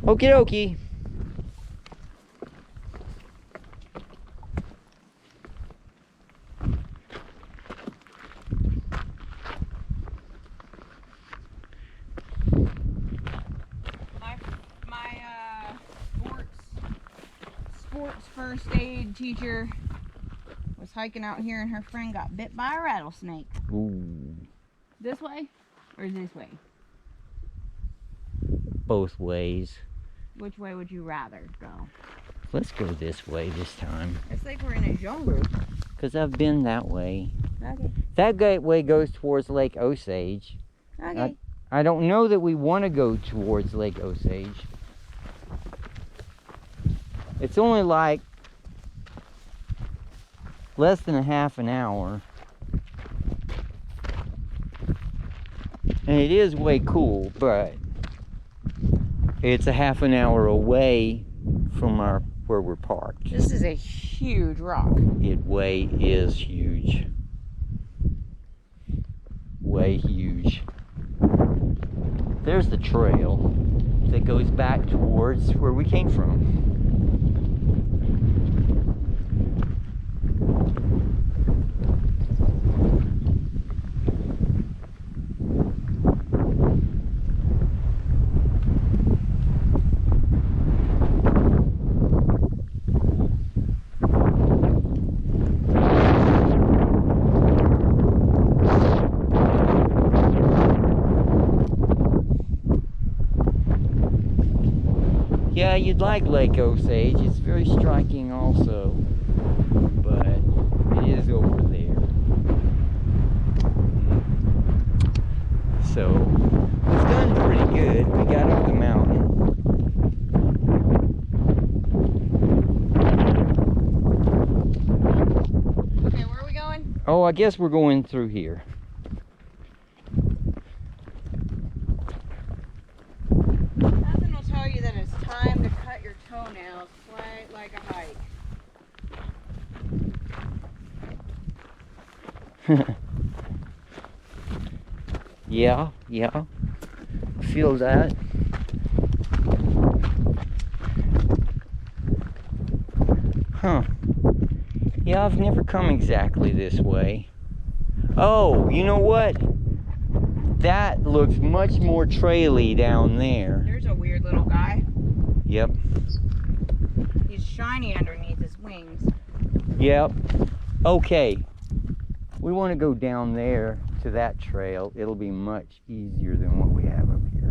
Okie dokie. My sports first aid teacher was hiking out here and her friend got bit by a rattlesnake. Ooh. This way or this way? Both ways. Which way would you rather go? Let's go this way this time. It's like we're in a jungle. Because I've been that way. Okay. That gateway goes towards Lake Osage. Okay. I don't know that we want to go towards Lake Osage. It's only like less than a half an hour. And it is way cool, but it's a half an hour away from where we're parked. This is a huge rock. It way is huge. Way huge. There's the trail that goes back towards where we came from. Yeah, you'd like Lake Osage. It's very striking also, but it is over there. So, we've done pretty good. We got up the mountain. Okay, where are we going? Oh, I guess we're going through here. Nothing will tell you that it's time to cut your toenails quite like a hike. Yeah. Feel that. Huh. Yeah, I've never come exactly this way. Oh, you know what? That looks much more traily down there. There's a weird little guy. Yep. He's shiny underneath his wings. Yep. Okay. We want to go down there to that trail. It'll be much easier than what we have up here.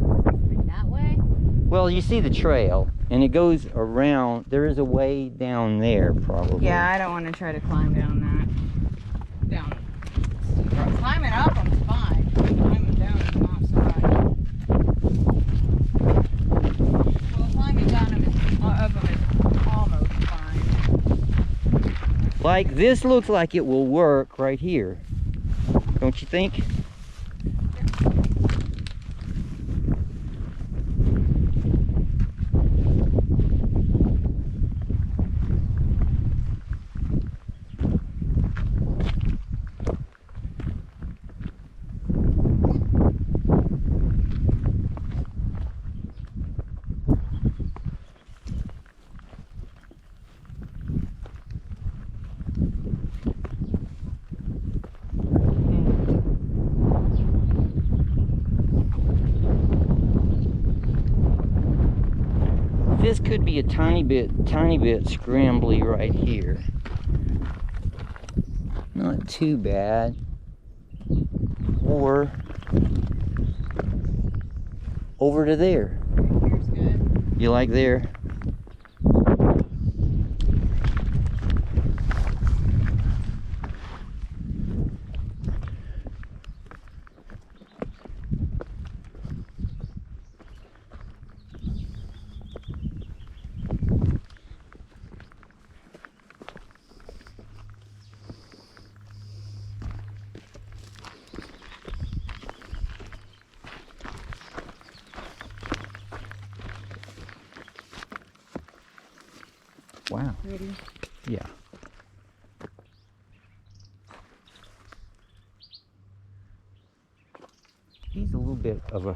That way? Well, you see the trail, and it goes around. There is a way down there, probably. Yeah, I don't want to try to climb down that. Down. Climbing up, I'm fine. Climbing down is not so bad. Well, climbing down them is almost fine. Like, this looks like it will work right here. Don't you think? This could be a tiny bit scrambly right here. Not too bad. Or over to there. Here's good. You like there? Wow. Pretty. Yeah. He's a little bit of a